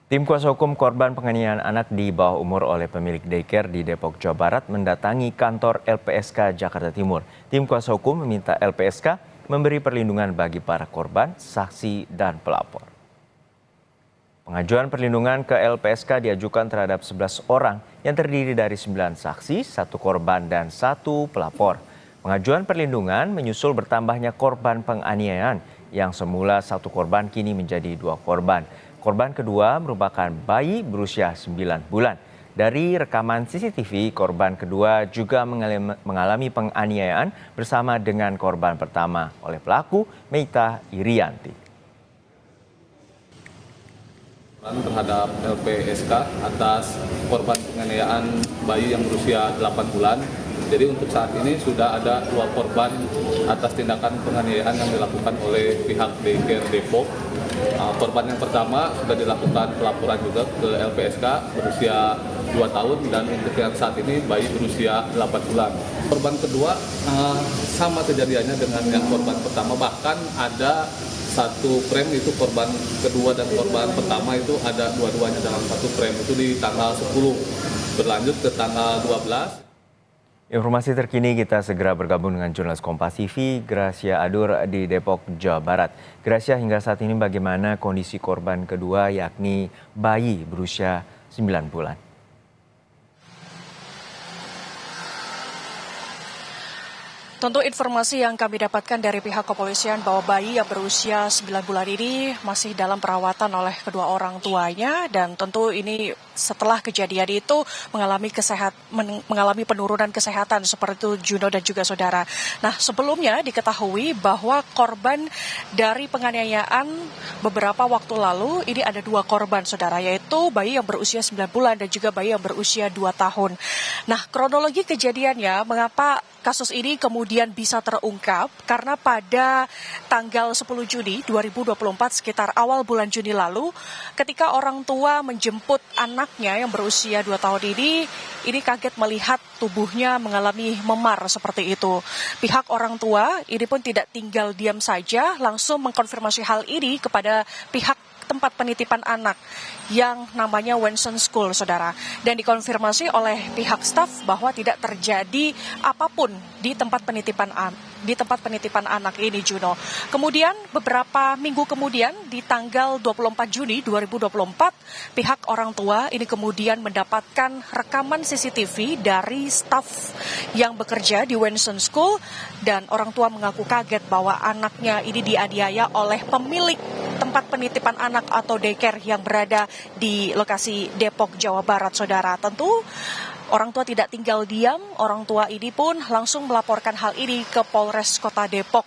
Tim kuasa hukum korban penganiayaan anak di bawah umur oleh pemilik daycare di Depok, Jawa Barat mendatangi kantor LPSK Jakarta Timur. Tim kuasa hukum meminta LPSK memberi perlindungan bagi para korban, saksi, dan pelapor. Pengajuan perlindungan ke LPSK diajukan terhadap 11 orang yang terdiri dari 9 saksi, 1 korban, dan 1 pelapor. Pengajuan perlindungan menyusul bertambahnya korban penganiayaan yang semula 1 korban kini menjadi 2 korban. Korban kedua merupakan bayi berusia 9 bulan. Dari rekaman CCTV, korban kedua juga mengalami penganiayaan bersama dengan korban pertama oleh pelaku Meita Irianti. Terhadap LPSK atas korban penganiayaan bayi yang berusia 8 bulan. Jadi untuk saat ini sudah ada 2 korban atas tindakan penganiayaan yang dilakukan oleh pihak daycare Depok. Korban yang pertama sudah dilakukan pelaporan juga ke LPSK berusia 2 tahun dan untuk yang saat ini bayi berusia 8 bulan. Korban kedua sama kejadiannya dengan yang korban pertama, bahkan ada satu frame itu korban kedua dan korban pertama itu ada dua-duanya dalam satu frame itu di tanggal 10 berlanjut ke tanggal 12. Informasi terkini kita segera bergabung dengan jurnalis Kompas TV, Gracia Adur di Depok, Jawa Barat. Gracia, hingga saat ini bagaimana kondisi korban kedua yakni bayi berusia 9 bulan? Tentu informasi yang kami dapatkan dari pihak kepolisian bahwa bayi yang berusia 9 bulan ini masih dalam perawatan oleh kedua orang tuanya, dan tentu ini setelah kejadian itu mengalami penurunan kesehatan seperti itu, Juno dan juga saudara. Nah, sebelumnya diketahui bahwa korban dari penganiayaan beberapa waktu lalu ini ada 2 korban, saudara, yaitu bayi yang berusia 9 bulan dan juga bayi yang berusia 2 tahun. Nah, kronologi kejadiannya mengapa kasus ini kemudian bisa terungkap karena pada tanggal 10 Juni 2024 sekitar awal bulan Juni lalu ketika orang tua menjemput anaknya yang berusia 2 tahun ini kaget melihat tubuhnya mengalami memar seperti itu. Pihak orang tua ini pun tidak tinggal diam saja, langsung mengkonfirmasi hal ini kepada pihak tempat penitipan anak yang namanya Wenson School, saudara. Dan dikonfirmasi oleh pihak staf bahwa tidak terjadi apapun di tempat penitipan anak ini, Juno. Kemudian beberapa minggu kemudian di tanggal 24 Juni 2024, pihak orang tua ini kemudian mendapatkan rekaman CCTV dari staf yang bekerja di Wenson School, dan orang tua mengaku kaget bahwa anaknya ini dianiaya oleh pemilik tempat penitipan anak atau daycare yang berada di lokasi Depok, Jawa Barat, saudara. Tentu orang tua tidak tinggal diam, orang tua ini pun langsung melaporkan hal ini ke Polres Kota Depok.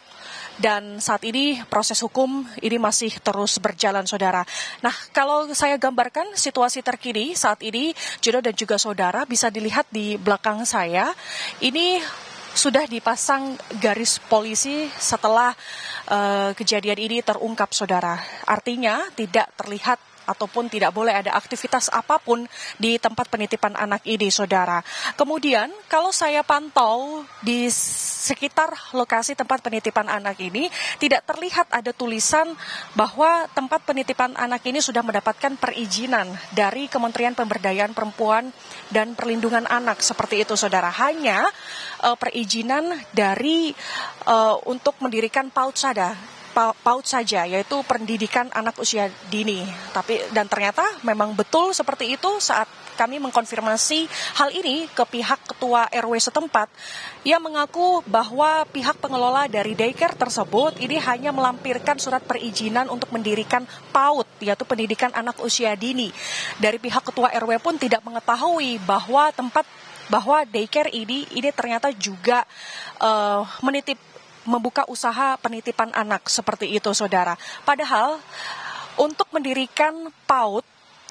Dan saat ini proses hukum ini masih terus berjalan, saudara. Nah, kalau saya gambarkan situasi terkini saat ini, Juno dan juga saudara, bisa dilihat di belakang saya, ini sudah dipasang garis polisi setelah kejadian ini terungkap, saudara. Artinya tidak terlihat ataupun tidak boleh ada aktivitas apapun di tempat penitipan anak ini, saudara. Kemudian kalau saya pantau di sekitar lokasi tempat penitipan anak ini, tidak terlihat ada tulisan bahwa tempat penitipan anak ini sudah mendapatkan perizinan dari Kementerian Pemberdayaan Perempuan dan Perlindungan Anak, seperti itu, saudara. Hanya perizinan dari untuk mendirikan PAUD saja, yaitu pendidikan anak usia dini. Dan ternyata memang betul seperti itu saat kami mengkonfirmasi hal ini ke pihak ketua RW setempat, yang mengaku bahwa pihak pengelola dari daycare tersebut ini hanya melampirkan surat perizinan untuk mendirikan PAUD, yaitu pendidikan anak usia dini. Dari pihak ketua RW pun tidak mengetahui bahwa daycare ini ternyata juga membuka usaha penitipan anak, seperti itu, saudara. Padahal untuk mendirikan PAUD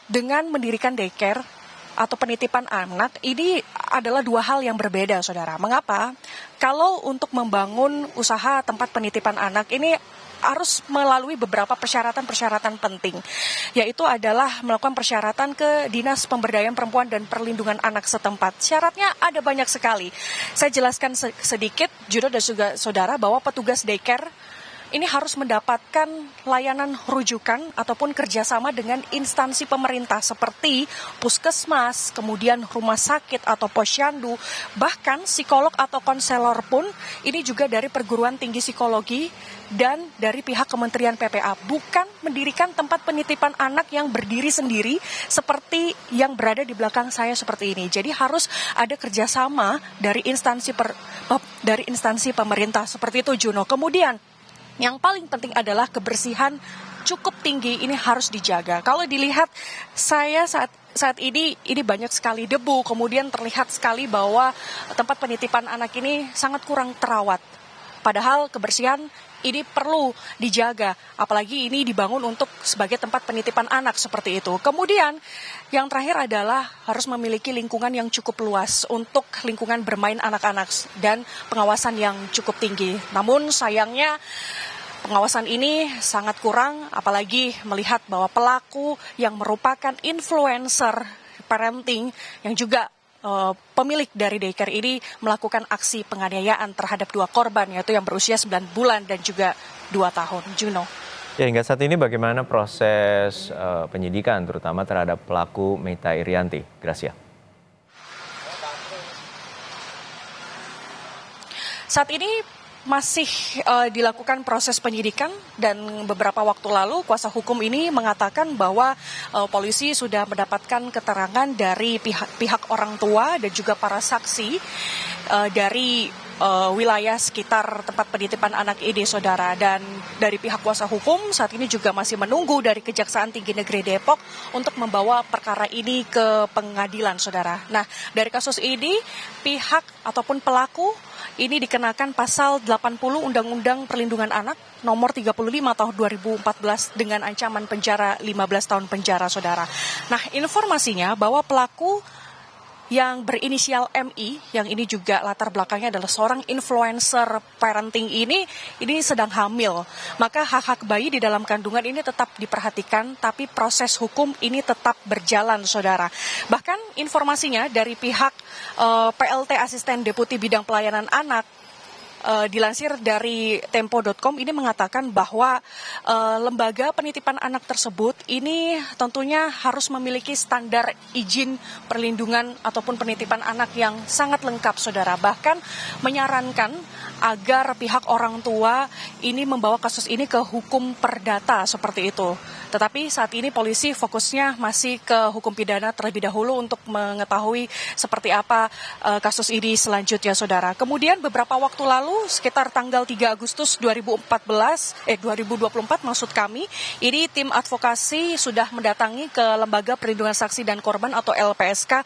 dengan mendirikan daycare atau penitipan anak ini adalah 2 hal yang berbeda, saudara. Mengapa? Kalau untuk membangun usaha tempat penitipan anak ini harus melalui beberapa persyaratan penting, yaitu adalah melakukan persyaratan ke Dinas Pemberdayaan Perempuan dan Perlindungan Anak setempat. Syaratnya ada banyak sekali. Saya jelaskan sedikit, Juno dan juga saudara, bahwa petugas daycare ini harus mendapatkan layanan rujukan ataupun kerjasama dengan instansi pemerintah seperti puskesmas, kemudian rumah sakit atau posyandu, bahkan psikolog atau konselor pun ini juga dari perguruan tinggi psikologi dan dari pihak Kementerian PPA, bukan mendirikan tempat penitipan anak yang berdiri sendiri seperti yang berada di belakang saya seperti ini. Jadi harus ada kerjasama dari instansi pemerintah seperti itu, Juno. Kemudian yang paling penting adalah kebersihan cukup tinggi ini harus dijaga. Kalau dilihat saya saat ini banyak sekali debu, kemudian terlihat sekali bahwa tempat penitipan anak ini sangat kurang terawat. Padahal kebersihan ini perlu dijaga, apalagi ini dibangun untuk sebagai tempat penitipan anak seperti itu. Kemudian yang terakhir adalah harus memiliki lingkungan yang cukup luas untuk lingkungan bermain anak-anak dan pengawasan yang cukup tinggi. Namun sayangnya pengawasan ini sangat kurang, apalagi melihat bahwa pelaku yang merupakan influencer parenting yang juga pemilik dari daycare ini melakukan aksi penganiayaan terhadap dua korban, yaitu yang berusia 9 bulan dan juga 2 tahun. Juno. Ya, hingga saat ini bagaimana proses penyidikan terutama terhadap pelaku Meta Irianti? Gracia. Saat ini masih dilakukan proses penyidikan dan beberapa waktu lalu kuasa hukum ini mengatakan bahwa polisi sudah mendapatkan keterangan dari pihak orang tua dan juga para saksi dari wilayah sekitar tempat penitipan anak ini, saudara. Dan dari pihak kuasa hukum saat ini juga masih menunggu dari Kejaksaan Tinggi Negeri Depok untuk membawa perkara ini ke pengadilan, saudara. Nah, dari kasus ini pihak ataupun pelaku ini dikenakan pasal 80 Undang-Undang Perlindungan Anak nomor 35 tahun 2014 dengan ancaman penjara 15 tahun penjara, saudara. Nah, informasinya bahwa pelaku yang berinisial MI, yang ini juga latar belakangnya adalah seorang influencer parenting ini sedang hamil. Maka hak-hak bayi di dalam kandungan ini tetap diperhatikan, tapi proses hukum ini tetap berjalan, saudara. Bahkan informasinya dari pihak PLT Asisten Deputi Bidang Pelayanan Anak, dilansir dari tempo.com ini mengatakan bahwa lembaga penitipan anak tersebut ini tentunya harus memiliki standar izin perlindungan ataupun penitipan anak yang sangat lengkap, saudara. Bahkan menyarankan agar pihak orang tua ini membawa kasus ini ke hukum perdata seperti itu. Tetapi saat ini polisi fokusnya masih ke hukum pidana terlebih dahulu untuk mengetahui seperti apa kasus ini selanjutnya, saudara. Kemudian beberapa waktu lalu sekitar tanggal 3 Agustus 2024 maksud kami, ini tim advokasi sudah mendatangi ke Lembaga Perlindungan Saksi dan Korban atau LPSK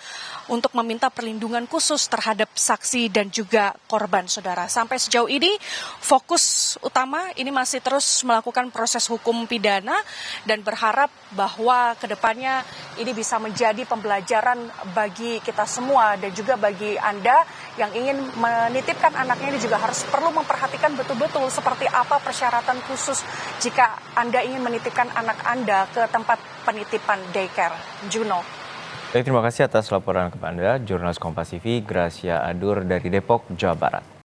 untuk meminta perlindungan khusus terhadap saksi dan juga korban, saudara. Sampai sejauh ini fokus utama ini masih terus melakukan proses hukum pidana dan berharap bahwa kedepannya ini bisa menjadi pembelajaran bagi kita semua dan juga bagi Anda yang ingin menitipkan anaknya ini juga harus perlu memperhatikan betul-betul seperti apa persyaratan khusus jika Anda ingin menitipkan anak Anda ke tempat penitipan daycare. Juno. Baik, terima kasih atas laporan kepada Anda, jurnalis Kompas TV Gracia Adur dari Depok, Jawa Barat.